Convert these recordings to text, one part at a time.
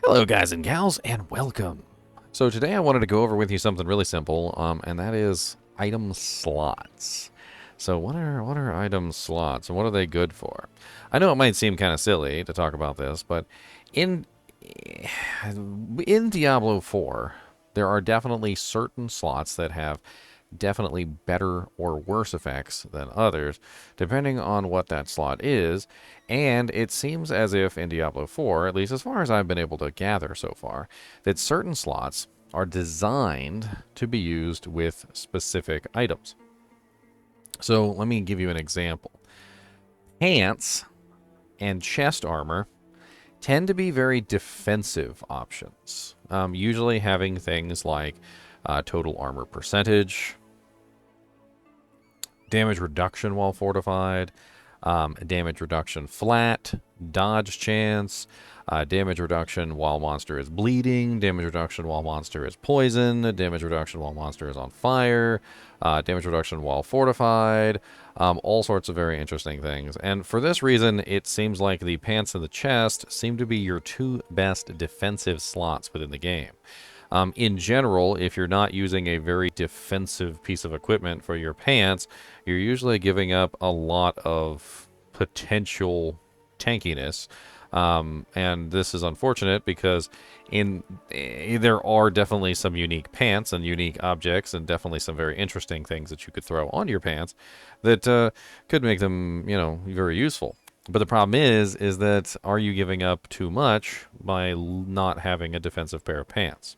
Hello guys and gals, and welcome. So today I wanted to go over with you something really simple, and that is item slots. So what are item slots, and what are they good for? I know it might seem kind of silly to talk about this, but in Diablo 4, there are definitely certain slots that have definitely better or worse effects than others, depending on what that slot is. And it seems as if in Diablo 4, at least as far as I've been able to gather so far, that certain slots are designed to be used with specific items. So let me give you an example. Pants and chest armor tend to be very defensive options, usually having things like total armor percentage, damage reduction while fortified, damage reduction flat, dodge chance, damage reduction while monster is bleeding, damage reduction while monster is poisoned, damage reduction while monster is on fire, damage reduction while fortified, all sorts of very interesting things. And for this reason, it seems like the pants and the chest seem to be your two best defensive slots within the game. In general, if you're not using a very defensive piece of equipment for your pants, you're usually giving up a lot of potential tankiness. And this is unfortunate because there are definitely some unique pants and unique objects and definitely some very interesting things that you could throw on your pants that could make them, very useful. But the problem is that are you giving up too much by not having a defensive pair of pants?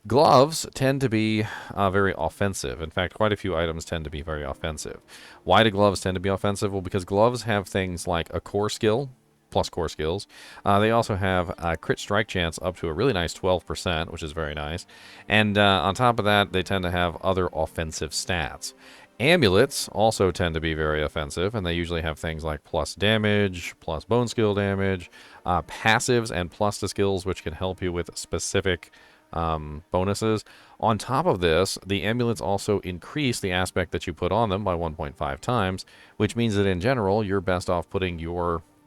Gloves tend to be very offensive. In fact, quite a few items tend to be very offensive. Why do gloves tend to be offensive? Well, because gloves have things like a core skill, plus core skills. They also have a crit strike chance up to a really nice 12%, which is very nice. And on top of that, they tend to have other offensive stats. Amulets also tend to be very offensive, and they usually have things like plus damage, plus bone skill damage, passives, and plus to skills, which can help you with specific bonuses. On top of this, the amulets also increase the aspect that you put on them by 1.5 times, which means that in general, you're best off putting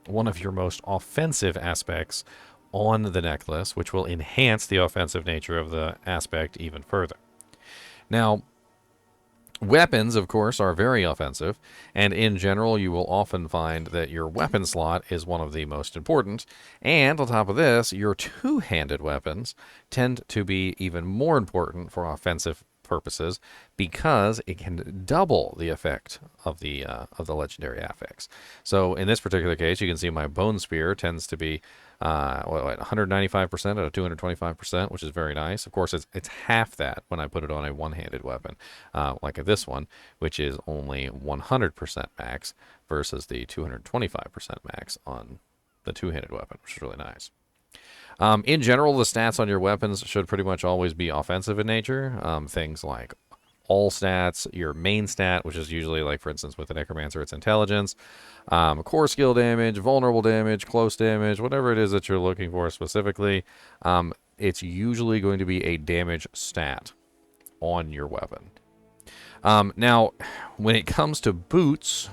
one of your most offensive aspects on the necklace, which will enhance the offensive nature of the aspect even further. Now, weapons, of course, are very offensive, and in general, you will often find that your weapon slot is one of the most important. And on top of this, your two-handed weapons tend to be even more important for offensive purposes because it can double the effect of the legendary affix. So in this particular case, you can see my bone spear tends to be 195% out of 225%, which is very nice. Of course, it's half that when I put it on a one-handed weapon, like this one, which is only 100% max versus the 225% max on the two-handed weapon, which is really nice. In general, the stats on your weapons should pretty much always be offensive in nature. Things like all stats, your main stat, which is usually, like, for instance, with the Necromancer, it's intelligence, core skill damage, vulnerable damage, close damage, whatever it is that you're looking for specifically, it's usually going to be a damage stat on your weapon. Now, when it comes to boots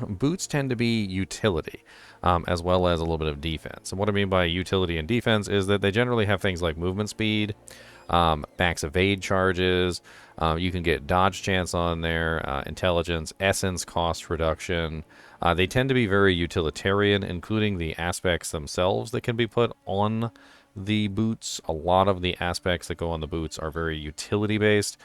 tend to be utility, as well as a little bit of defense. And what I mean by utility and defense is that they generally have things like movement speed, max evade charges, you can get dodge chance on there, intelligence, essence cost reduction. They tend to be very utilitarian, including the aspects themselves that can be put on the boots. A lot of the aspects that go on the boots are very utility based,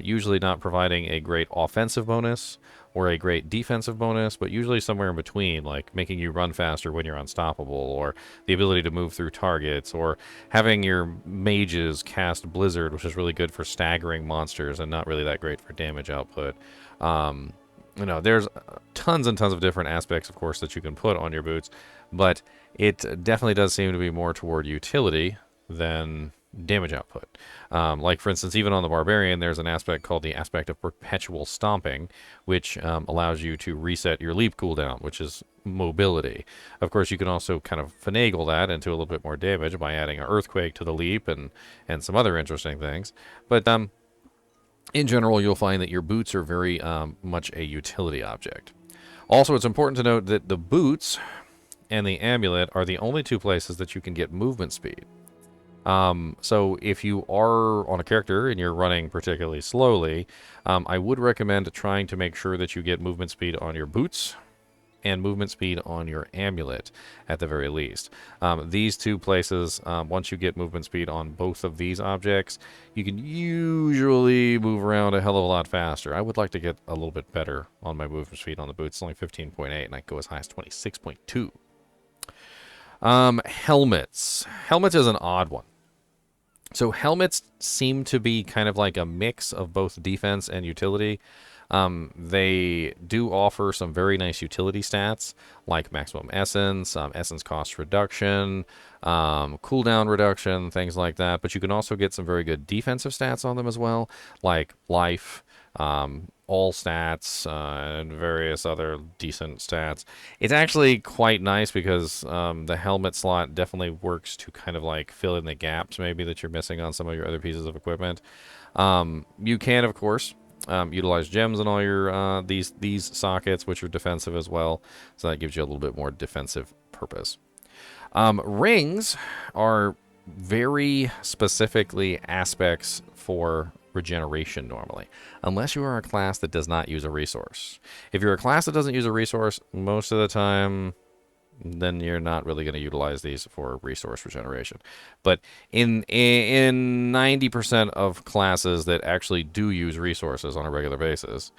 usually not providing a great offensive bonus or a great defensive bonus, but usually somewhere in between, like making you run faster when you're unstoppable, or the ability to move through targets, or having your mages cast Blizzard, which is really good for staggering monsters and not really that great for damage output. There's tons and tons of different aspects, of course, that you can put on your boots, but it definitely does seem to be more toward utility than damage output. Like, for instance, even on the Barbarian, there's an aspect called the aspect of perpetual stomping, which allows you to reset your leap cooldown, which is mobility. Of course, you can also kind of finagle that into a little bit more damage by adding an earthquake to the leap and some other interesting things. But in general, you'll find that your boots are very much a utility object. Also, it's important to note that the boots and the amulet are the only two places that you can get movement speed. So if you are on a character and you're running particularly slowly, I would recommend trying to make sure that you get movement speed on your boots and movement speed on your amulet at the very least. These two places, once you get movement speed on both of these objects, you can usually move around a hell of a lot faster. I would like to get a little bit better on my movement speed on the boots. It's only 15.8 and I can go as high as 26.2. Helmets. Helmets is an odd one. So helmets seem to be kind of like a mix of both defense and utility. They do offer some very nice utility stats like maximum essence, essence cost reduction, cooldown reduction, things like that. But you can also get some very good defensive stats on them as well, like life, all stats, and various other decent stats. It's actually quite nice because the helmet slot definitely works to kind of like fill in the gaps maybe that you're missing on some of your other pieces of equipment. You can, of course, utilize gems in all your these sockets, which are defensive as well. So that gives you a little bit more defensive purpose. Rings are very specifically aspects for regeneration normally, unless you are a class that does not use a resource. If you're a class that doesn't use a resource, most of the time, then you're not really going to utilize these for resource regeneration. But in 90% of classes that actually do use resources on a regular basis,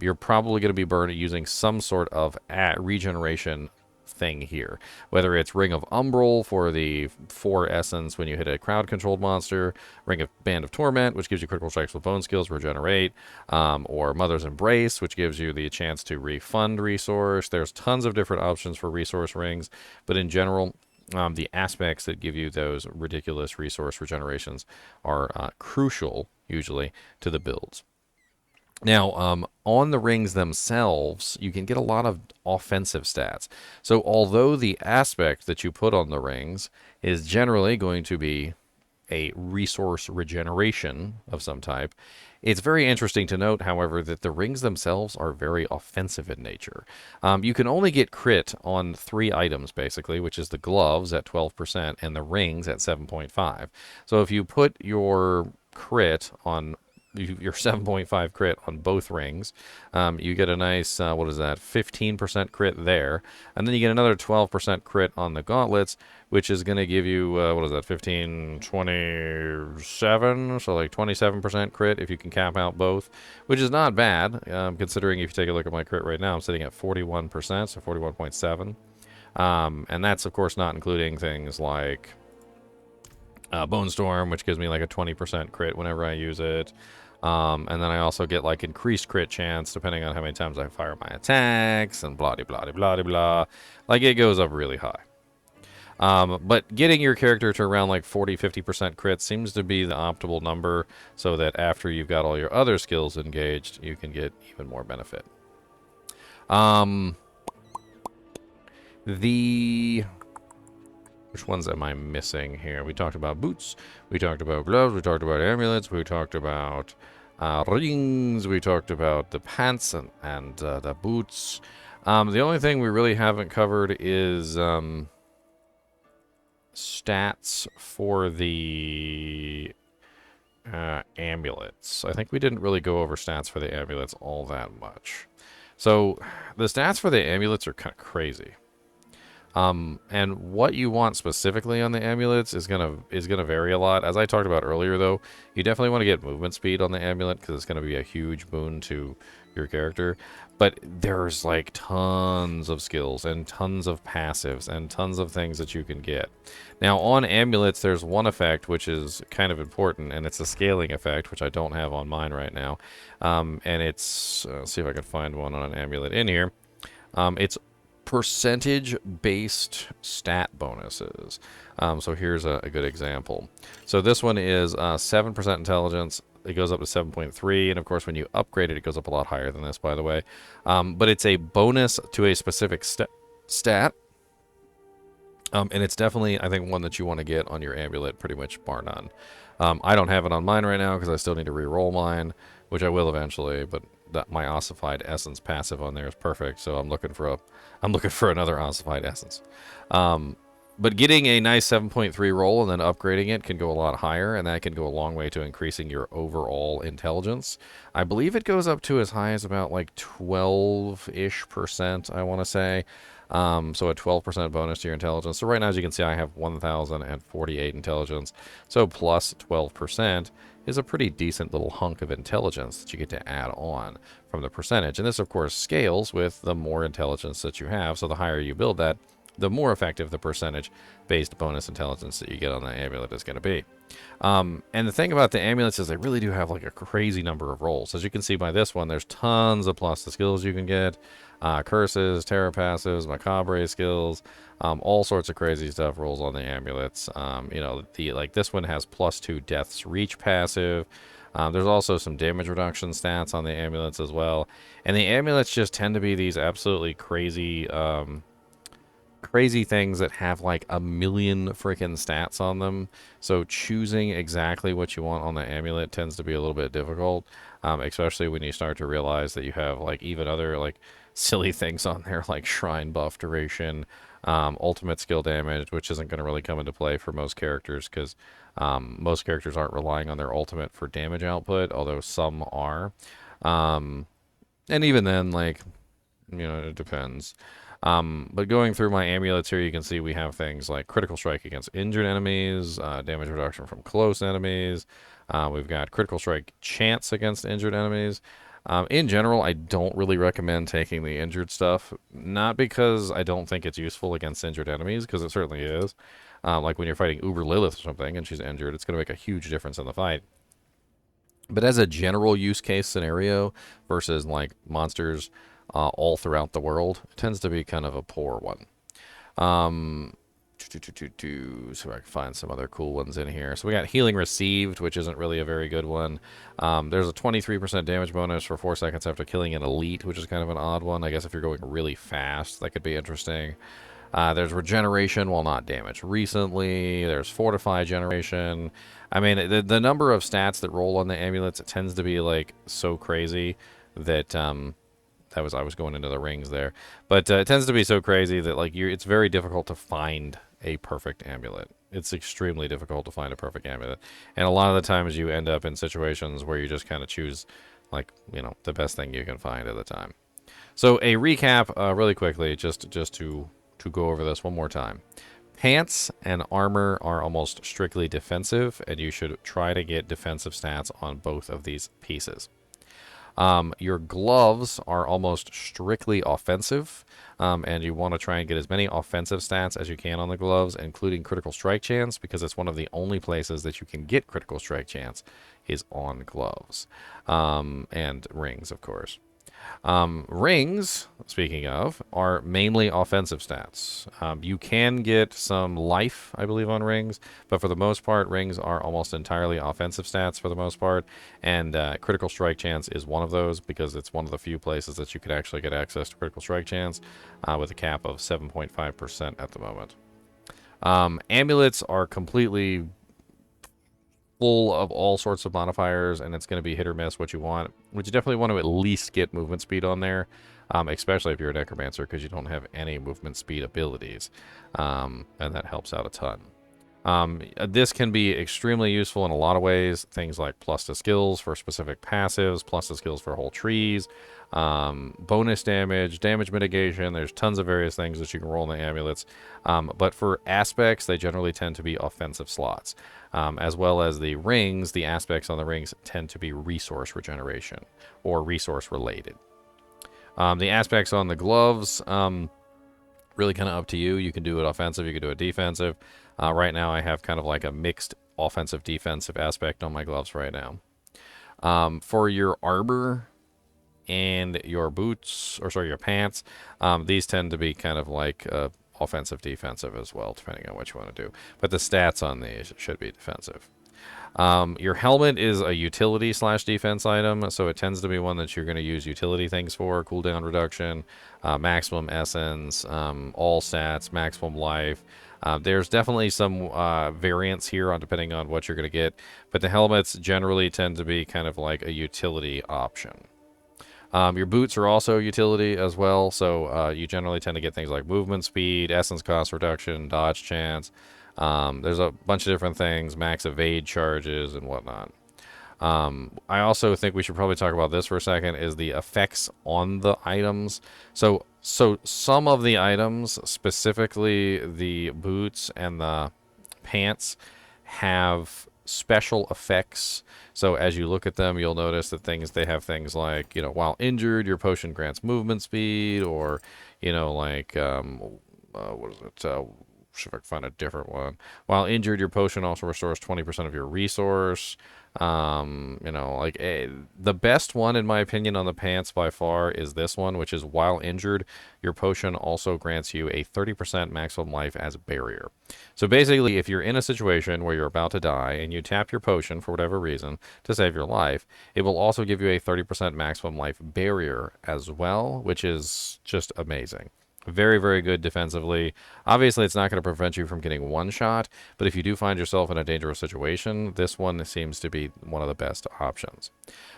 you're probably going to be burned using some sort of regeneration thing here, whether it's Ring of Umbral for the 4 essence when you hit a crowd controlled monster, Ring of Band of Torment, which gives you critical strikes with bone skills regenerate, or Mother's Embrace, which gives you the chance to refund resource. There's tons of different options for resource rings, but in general, the aspects that give you those ridiculous resource regenerations are crucial usually to the builds. Now, on the rings themselves, you can get a lot of offensive stats. So although the aspect that you put on the rings is generally going to be a resource regeneration of some type, it's very interesting to note, however, that the rings themselves are very offensive in nature. You can only get crit on 3 items, basically, which is the gloves at 12% and the rings at 7.5. So if you put your crit on your 7.5 crit on both rings, you get a nice, what is that, 15% crit there. And then you get another 12% crit on the gauntlets, which is going to give you, what is that, 15, 27, so like 27% crit if you can cap out both, which is not bad, considering if you take a look at my crit right now, I'm sitting at 41%, so 41.7. And that's, of course, not including things like Bone Storm, which gives me like a 20% crit whenever I use it. And then I also get like increased crit chance depending on how many times I fire my attacks and blah, blah, blah, blah, blah. Like it goes up really high. But getting your character to around like 40-50% crit seems to be the optimal number so that after you've got all your other skills engaged, you can get even more benefit. Which ones am I missing here? We talked about boots, we talked about gloves, we talked about amulets, we talked about rings, we talked about the pants and the boots. The only thing we really haven't covered is stats for the amulets. I think we didn't really go over stats for the amulets all that much. So the stats for the amulets are kind of crazy. And what you want specifically on the amulets is gonna vary a lot. As I talked about earlier, though, you definitely want to get movement speed on the amulet because it's gonna be a huge boon to your character. But there's like tons of skills and tons of passives and tons of things that you can get. Now on amulets, there's one effect which is kind of important, and it's a scaling effect, which I don't have on mine right now. And it's see if I can find one on an amulet in here. It's percentage-based stat bonuses. So here's a good example. So this one is 7% intelligence. It goes up to 7.3, and of course when you upgrade it, it goes up a lot higher than this, by the way. But it's a bonus to a specific stat. And it's definitely, I think, one that you want to get on your amulet, pretty much bar none. I don't have it on mine right now because I still need to re-roll mine, which I will eventually, but my ossified essence passive on there is perfect, so I'm looking for another ossified essence. But getting a nice 7.3 roll and then upgrading it can go a lot higher, and that can go a long way to increasing your overall intelligence. I believe it goes up to as high as about like 12-ish%, I want to say. So a 12% bonus to your intelligence. So right now, as you can see, I have 1,048 intelligence. So plus 12% is a pretty decent little hunk of intelligence that you get to add on from the percentage. And this, of course, scales with the more intelligence that you have. So the higher you build that, the more effective the percentage-based bonus intelligence that you get on the amulet is going to be. And the thing about the amulets is they really do have like a crazy number of rolls. As you can see by this one, there's tons of plus to skills you can get. Curses, terror passives, macabre skills, all sorts of crazy stuff rolls on the amulets. You know, like this one has +2 Death's Reach passive. There's also some damage reduction stats on the amulets as well. And the amulets just tend to be these absolutely crazy things that have like a million freaking stats on them. So choosing exactly what you want on the amulet tends to be a little bit difficult, especially when you start to realize that you have like even other like silly things on there like shrine buff duration, ultimate skill damage, which isn't going to really come into play for most characters because most characters aren't relying on their ultimate for damage output, although some are. And even then, like, you know, it depends. But going through my amulets here, you can see we have things like critical strike against injured enemies, damage reduction from close enemies. We've got critical strike chance against injured enemies. In general, I don't really recommend taking the injured stuff, not because I don't think it's useful against injured enemies, because it certainly is. Like when you're fighting Uber Lilith or something and she's injured, it's going to make a huge difference in the fight. But as a general use case scenario versus like monsters all throughout the world, it tends to be kind of a poor one. So I can find some other cool ones in here. So we got Healing Received, which isn't really a very good one. There's a 23% damage bonus for 4 seconds after killing an elite, which is kind of an odd one. I guess if you're going really fast, that could be interesting. There's Regeneration while not damaged recently. There's Fortify Generation. I mean, the number of stats that roll on the amulets, it tends to be like so crazy that I was going into the rings there, but it tends to be so crazy that like it's very difficult to find a perfect amulet. It's extremely difficult to find a perfect amulet, and a lot of the times you end up in situations where you just kind of choose, like, you know, the best thing you can find at the time. So a recap, really quickly, just to go over this one more time. Pants and armor are almost strictly defensive, and you should try to get defensive stats on both of these pieces. Your gloves are almost strictly offensive, and you want to try and get as many offensive stats as you can on the gloves, including critical strike chance, because it's one of the only places that you can get critical strike chance is on gloves, and rings, of course. Rings, speaking of, are mainly offensive stats. You can get some life, I believe, on rings, but for the most part, rings are almost entirely offensive stats for the most part, and critical strike chance is one of those because it's one of the few places that you could actually get access to critical strike chance with a cap of 7.5% at the moment. Amulets are completely full of all sorts of modifiers, and it's going to be hit or miss what you want. But you definitely want to at least get movement speed on there, especially if you're a necromancer, because you don't have any movement speed abilities, and that helps out a ton. This can be extremely useful in a lot of ways. Things like plus to skills for specific passives, plus to skills for whole trees, bonus damage, damage mitigation. There's tons of various things that you can roll in the amulets. But for aspects, they generally tend to be offensive slots. As well as the rings, the aspects on the rings tend to be resource regeneration or resource related. The aspects on the gloves, really kind of up to you. You can do it offensive, you can do it defensive. Right now I have kind of like a mixed offensive defensive aspect on my gloves right now. For your armor and your boots, or sorry, your pants, these tend to be kind of like offensive defensive as well, depending on what you want to do. But the stats on these should be defensive. Your helmet is a utility / defense item, so it tends to be one that you're going to use utility things for: cooldown reduction, maximum essence, all stats, maximum life. There's definitely some variance here on depending on what you're going to get, but the helmets generally tend to be kind of like a utility option. Your boots are also utility as well, so you generally tend to get things like movement speed, essence cost reduction, dodge chance. There's a bunch of different things, max evade charges and whatnot. I also think we should probably talk about this for a second, is the effects on the items. So some of the items, specifically the boots and the pants, have special effects. So as you look at them, you'll notice that they have things like, while injured, your potion grants movement speed, or, like, what is it? See if I can find a different one. While injured, your potion also restores 20% of your resource. The best one, in my opinion, on the pants by far is this one, which is while injured, your potion also grants you a 30% maximum life as a barrier. So basically, if you're in a situation where you're about to die and you tap your potion for whatever reason to save your life, it will also give you a 30% maximum life barrier as well, which is just amazing. Very, very good defensively. Obviously, it's not going to prevent you from getting one shot, but if you do find yourself in a dangerous situation, this one seems to be one of the best options.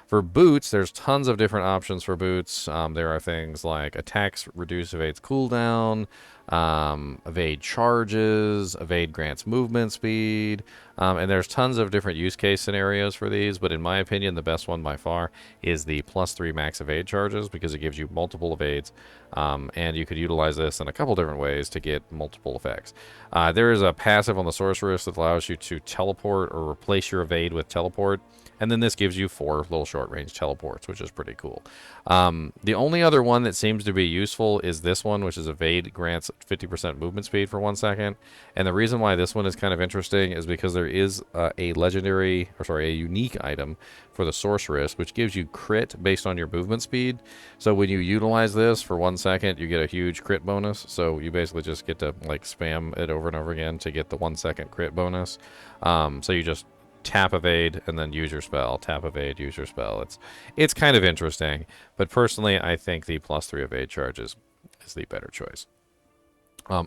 For boots, there's tons of different options for boots. There are things like attacks reduce evades cooldown, evade charges, evade grants movement speed, and there's tons of different use case scenarios for these, but in my opinion, the best one by far is the +3 max evade charges, because it gives you multiple evades, and you could utilize this in a couple different ways to get multiple effects. There is a passive on the sorceress that allows you to teleport or replace your evade with teleport, and then this gives you 4 little short-range teleports, which is pretty cool. The only other one that seems to be useful is this one, which is evade grants 50% movement speed for 1 second. And the reason why this one is kind of interesting is because there is a unique item for the sorceress, which gives you crit based on your movement speed. So when you utilize this for 1 second, you get a huge crit bonus. So you basically just get to like spam it over and over again to get the 1 second crit bonus. So you just tap evade and then use your spell, tap evade, use your spell. It's kind of interesting, but personally I think the +3 evade charges is the better choice.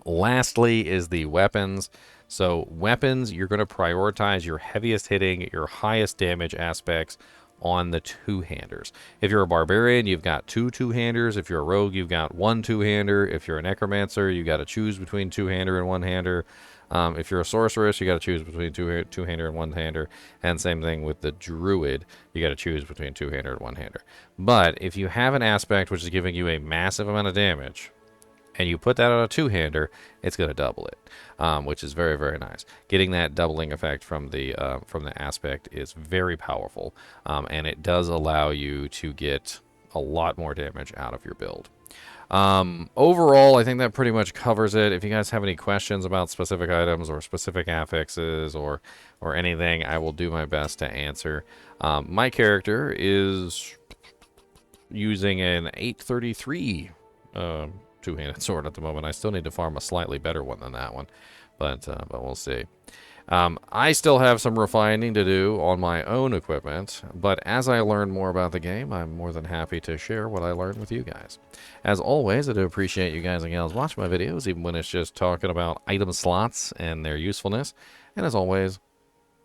Lastly is the weapons. So weapons, you're going to prioritize your heaviest hitting, your highest damage aspects on the two-handers. If you're a barbarian, you've got 2 two-handers. If you're a rogue, you've got 1 two-hander. If you're a necromancer, you got to choose between two-hander and one-hander. If you're a sorceress, you got to choose between two-hander and one-hander, and same thing with the druid. You got to choose between two-hander and one-hander. But if you have an aspect which is giving you a massive amount of damage, and you put that on a two-hander, it's going to double it, which is very, very nice. Getting that doubling effect from the aspect is very powerful, and it does allow you to get a lot more damage out of your build. Overall, I think that pretty much covers it. If you guys have any questions about specific items or specific affixes or anything, I will do my best to answer. My character is using an 833 two-handed sword at the moment. I still need to farm a slightly better one than that one, but we'll see. I still have some refining to do on my own equipment, but as I learn more about the game, I'm more than happy to share what I learned with you guys. As always, I do appreciate you guys and gals watching my videos, even when it's just talking about item slots and their usefulness. And as always,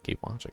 keep watching.